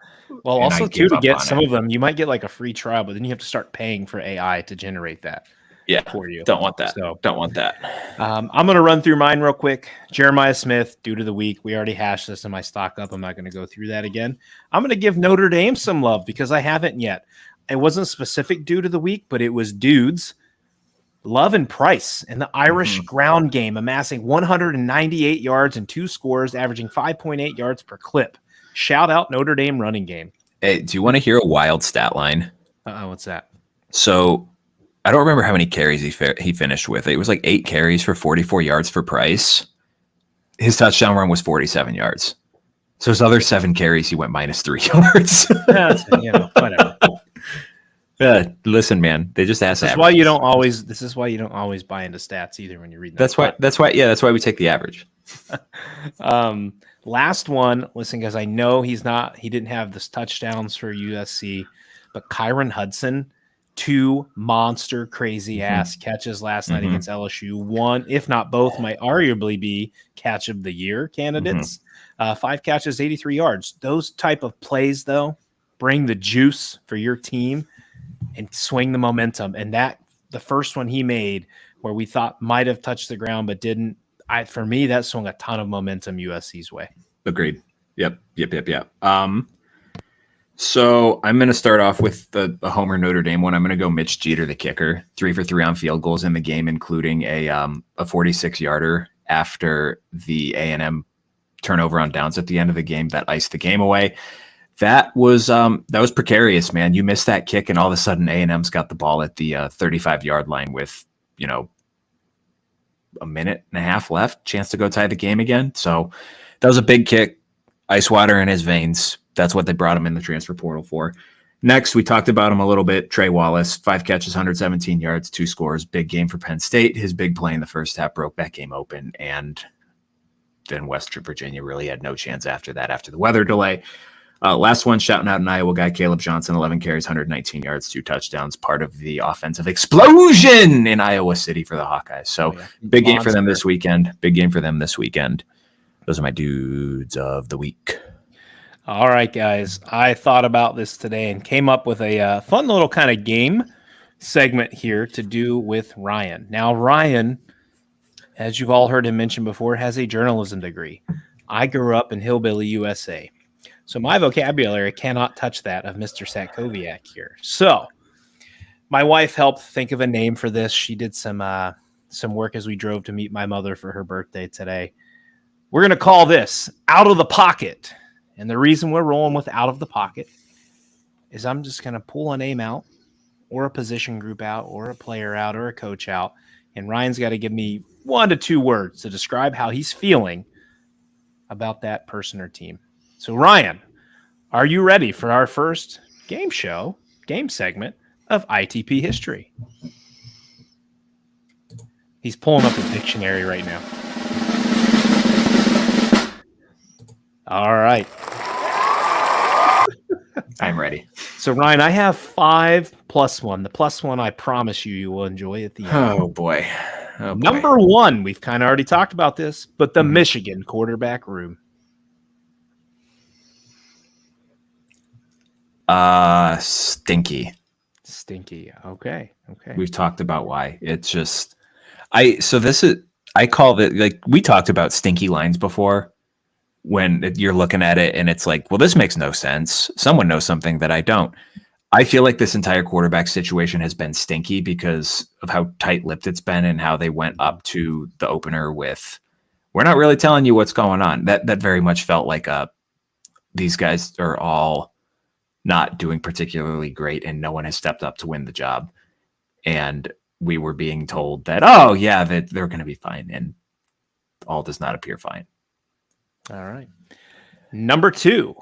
Well, also too, to get some of them, you might get like a free trial, but then you have to start paying for AI to generate that. Yeah, for you. Don't want that. I'm going to run through mine real quick. Jeremiah Smith, dude of the week. We already hashed this in my stock up. I'm not going to go through that again. I'm going to give Notre Dame some love because I haven't yet. It wasn't specific dude of the week, but it was dudes. Love and Price in the Irish ground game, amassing 198 yards and 2 scores, averaging 5.8 yards per clip. Shout out Notre Dame running game. Hey, do you want to hear a wild stat line? What's that? So I don't remember how many carries he finished with. It was like 8 carries for 44 yards for Price. His touchdown run was 47 yards. So his other 7 carries, he went -3 yards. Whatever. Listen, man, they just ask. This is why you don't always buy into stats either when you're reading. That's why we take the average. Last one. Listen, guys, I know he didn't have this touchdowns for USC, but Kyron Hudson, 2 monster crazy ass catches last night against LSU. One, if not both, might arguably be catch of the year candidates. 5 catches, 83 yards. Those type of plays, though, bring the juice for your team and swing the momentum. And that the first one he made where we thought might have touched the ground but didn't, for me, that swung a ton of momentum USC's way. Agreed. Yep. So I'm going to start off with the Homer Notre Dame one. I'm going to go Mitch Jeter, the kicker, 3 for 3 on field goals in the game, including a 46-yarder after the A&M turnover on downs at the end of the game that iced the game away. That was precarious, man. You missed that kick, and all of a sudden A&M's got the ball at the 35-yard line with a minute and a half left, chance to go tie the game again. So that was a big kick, ice water in his veins. That's what they brought him in the transfer portal for. Next, we talked about him a little bit. Trey Wallace, 5 catches, 117 yards, 2 scores. Big game for Penn State. His big play in the first half broke that game open, and then Western Virginia really had no chance after that, after the weather delay. Last one, shouting out an Iowa guy, Caleb Johnson, 11 carries, 119 yards, 2 touchdowns, part of the offensive explosion in Iowa City for the Hawkeyes. So big game for them this weekend. Those are my dudes of the week. All right, guys. I thought about this today and came up with a fun little kind of game segment here to do with Ryan. Now, Ryan, as you've all heard him mention before, has a journalism degree. I grew up in Hillbilly, USA. So my vocabulary cannot touch that of Mr. Satkowiak here. So my wife helped think of a name for this. She did some work as we drove to meet my mother for her birthday today. We're going to call this Out of the Pocket. And the reason we're rolling with Out of the Pocket is I'm just going to pull a name out or a position group out or a player out or a coach out. And Ryan's got to give me 1 to 2 words to describe how he's feeling about that person or team. So, Ryan, are you ready for our first game segment of ITP history? He's pulling up a dictionary right now. All right. I'm ready. So, Ryan, I have 5 plus 1. The plus 1, I promise you will enjoy at the end. Oh, boy. Number 1, we've kind of already talked about this, but the Michigan quarterback room. Stinky. Stinky. Okay. We've talked about why. It's just, I call it, like, we talked about stinky lines before when you're looking at it and it's like, well, this makes no sense. Someone knows something that I don't. I feel like this entire quarterback situation has been stinky because of how tight-lipped it's been and how they went up to the opener with, we're not really telling you what's going on. That very much felt like these guys are all not doing particularly great and no one has stepped up to win the job. And we were being told that, oh, yeah, that they're going to be fine. And all does not appear fine. All right. Number 2,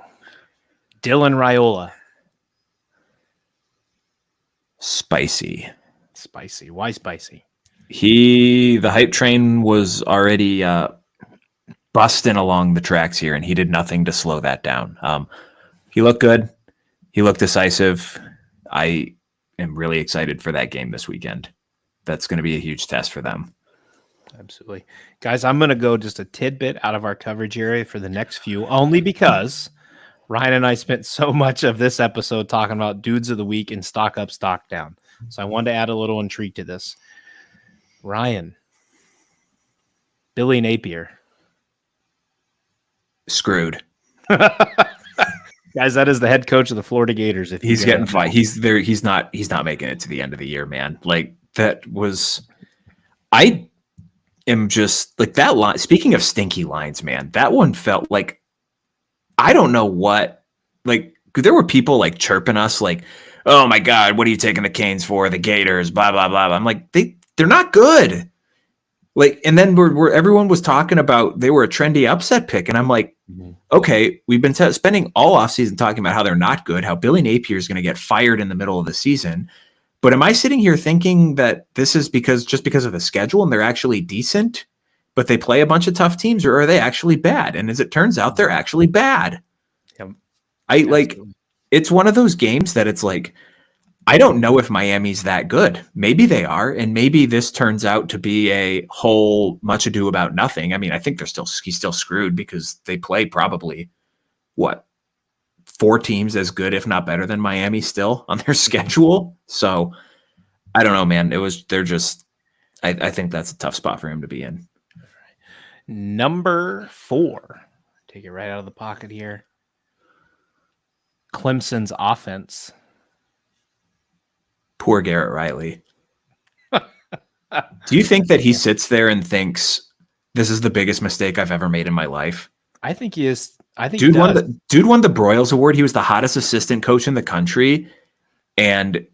Dylan Raiola. Spicy. Why spicy? The hype train was already busting along the tracks here, and he did nothing to slow that down. He looked good. He looked decisive. I am really excited for that game this weekend. That's going to be a huge test for them. Absolutely. Guys, I'm going to go just a tidbit out of our coverage area for the next few, only because Ryan and I spent so much of this episode talking about dudes of the week and stock up, stock down. So I wanted to add a little intrigue to this. Ryan, Billy Napier. Screwed. Guys, that is the head coach of the Florida Gators. If he's getting fired, he's there. He's not making it to the end of the year, man. Like, that was, I am just like that line. Speaking of stinky lines, man, that one felt like, I don't know what, like, there were people like chirping us like, oh my God, what are you taking the Canes for? The Gators, blah, blah, blah. I'm like, they're not good. Like, and then everyone was talking about they were a trendy upset pick. And I'm like, okay, we've been spending all offseason talking about how they're not good, how Billy Napier is going to get fired in the middle of the season. But am I sitting here thinking that this is just because of the schedule and they're actually decent, but they play a bunch of tough teams, or are they actually bad? And as it turns out, they're actually bad. Yep. It's one of those games that it's like, I don't know if Miami's that good. Maybe they are, and maybe this turns out to be a whole much ado about nothing. I mean, I think he's still screwed because they play probably 4 teams as good, if not better than Miami still on their schedule. So I don't know, man. I think that's a tough spot for him to be in. Number 4, take it right out of the pocket here. Clemson's offense. Poor Garrett Riley. Do you think that he sits there and thinks this is the biggest mistake I've ever made in my life? I think he is. Dude won the Broyles Award. He was the hottest assistant coach in the country, and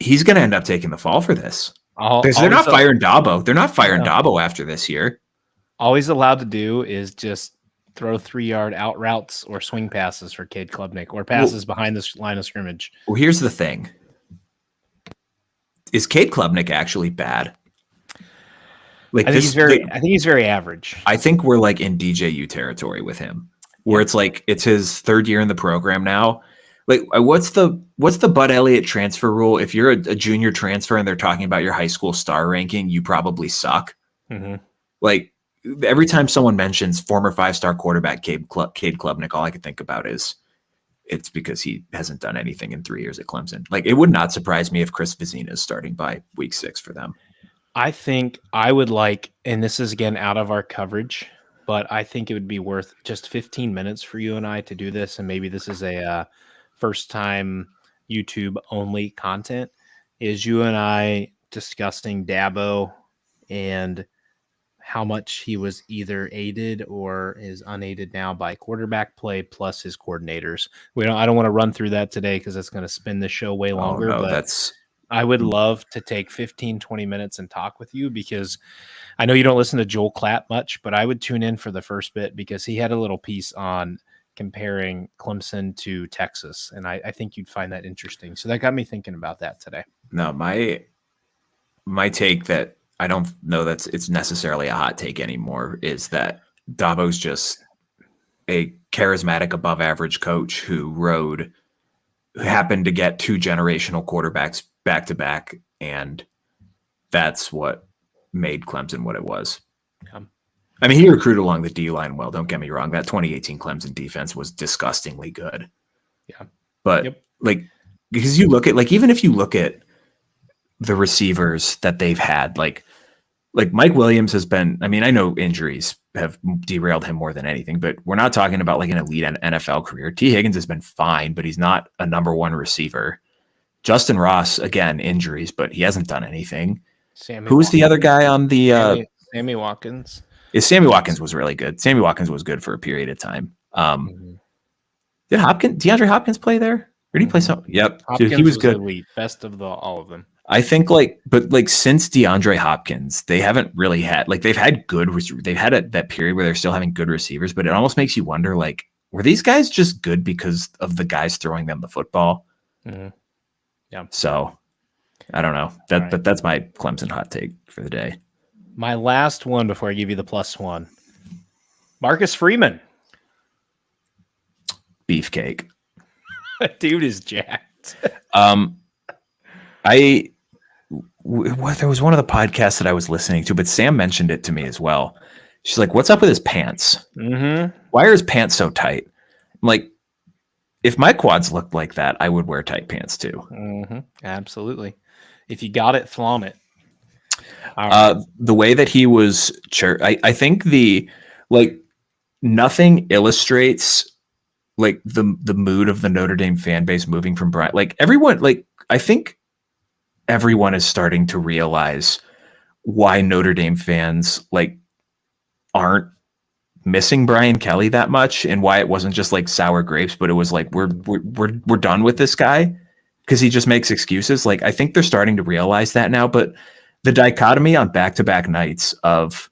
he's going to end up taking the fall for this. Because they're not firing Dabo. They're not firing Dabo after this year. All he's allowed to do is just throw 3-yard out routes or swing passes for Cade Klubnik, or passes behind the line of scrimmage. Well, here's the thing. Is Cade Klubnik actually bad? Like, I think he's very average. I think we're like in DJU territory with him, where it's like it's his 3rd year in the program now. Like, what's the Bud Elliott transfer rule? If you're a junior transfer and they're talking about your high school star ranking, you probably suck. Mm-hmm. Like, every time someone mentions former 5-star quarterback Cade Klubnik, all I can think about is it's because he hasn't done anything in 3 years at Clemson. Like, it would not surprise me if Chris Vizina is starting by week 6 for them. I think I would like, and this is again out of our coverage, but I think it would be worth just 15 minutes for you and I to do this. And maybe this is a first time YouTube only content, is you and I discussing Dabo and how much he was either aided or is unaided now by quarterback play plus his coordinators. I don't want to run through that today because that's going to spin the show way longer. But I would love to take 15, 20 minutes and talk with you, because I know you don't listen to Joel Klatt much, but I would tune in for the first bit because he had a little piece on comparing Clemson to Texas. And I think you'd find that interesting. So that got me thinking about that today. No, my take that I don't know that it's necessarily a hot take anymore is that Dabo's just a charismatic above average coach who rode happened to get 2 generational quarterbacks back to back, and that's what made Clemson what it was. I mean, he recruited along the D line well. Don't get me wrong. That 2018 Clemson defense was disgustingly good. Yeah. But like, because you look at, like, even if you look at the receivers that they've had, like Mike Williams has been, I mean, I know injuries have derailed him more than anything, but we're not talking about like an elite NFL career. T. Higgins has been fine, but he's not a number 1 receiver. Justin Ross, again, injuries, but he hasn't done anything. Who's the other guy on the Sammy Watkins? Sammy Watkins was really good. Sammy Watkins was good for a period of time. Did DeAndre Hopkins play there? Or did he play some? Yep. Hopkins Dude, he was good. Elite, best of all of them. I think but since DeAndre Hopkins, they haven't really had, like, they've had that period where they're still having good receivers, but it almost makes you wonder, like, were these guys just good because of the guys throwing them the football? Mm-hmm. Yeah. So I don't know but that's my Clemson hot take for the day. My last one before I give you the +1. Marcus Freeman. Beefcake. Dude is jacked. There was one of the podcasts that I was listening to, but Sam mentioned it to me as well. She's like, "What's up with his pants? Why are his pants so tight?" I'm like, if my quads looked like that, I would wear tight pants too. Absolutely. If you got it, flaunt it. The way that he was, I think nothing illustrates like the mood of the Notre Dame fan base moving from Brian. Like everyone, I think everyone is starting to realize why Notre Dame fans aren't missing Brian Kelly that much, and why it wasn't just like sour grapes, but it was like we're done with this guy because he just makes excuses. Like I think they're starting to realize that now. But the dichotomy on back-to-back nights of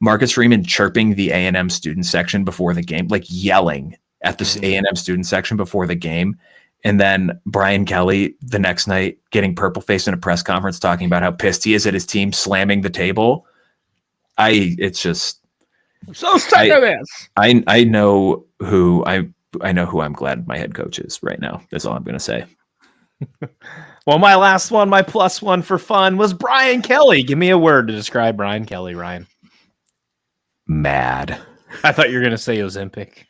Marcus Freeman chirping the A&M student section before the game, like yelling at the A&M student section before the game, and then Brian Kelly the next night getting purple-faced in a press conference talking about how pissed he is at his team slamming the table. It's just so sick of this. I know who I'm glad my head coach is right now. That's all I'm going to say. Well, my last one, my +1 for fun, was Brian Kelly. Give me a word to describe Brian Kelly, Ryan. Mad. I thought you were going to say Ozempic.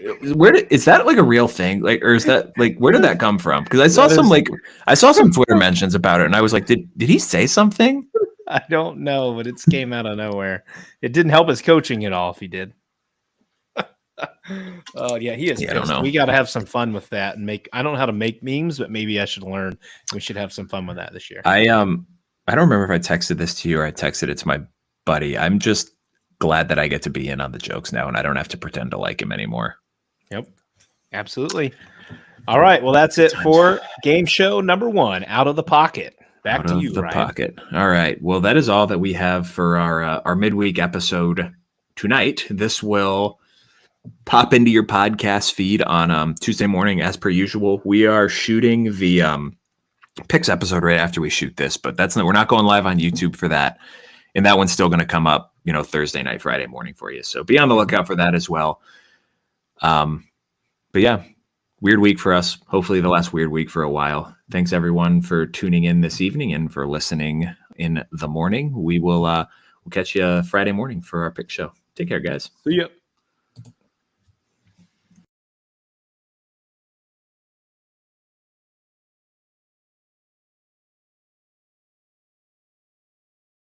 Is that like a real thing? Like, or is that like, where did that come from? Because I saw some Twitter mentions about it, and I was like, did he say something? I don't know, but it came out of nowhere. It didn't help his coaching at all if he did. Oh yeah, he is. Yeah, I don't know. We got to have some fun with that and I don't know how to make memes, but maybe I should learn. We should have some fun with that this year. I don't remember if I texted this to you or I texted it to my buddy. I'm just glad that I get to be in on the jokes now, and I don't have to pretend to like him anymore. Yep, absolutely. All right, well that's it for game show number 1, Out of the Pocket. Back to you, Ryan. Pocket. All right. Well, that is all that we have for our midweek episode tonight. This will pop into your podcast feed on Tuesday morning as per usual. We are shooting the picks episode right after we shoot this, but we're not going live on YouTube for that. And that one's still going to come up, Thursday night, Friday morning for you. So be on the lookout for that as well. But yeah, weird week for us. Hopefully the last weird week for a while. Thanks everyone for tuning in this evening and for listening in the morning. We will we'll catch you Friday morning for our pick show. Take care, guys. See ya.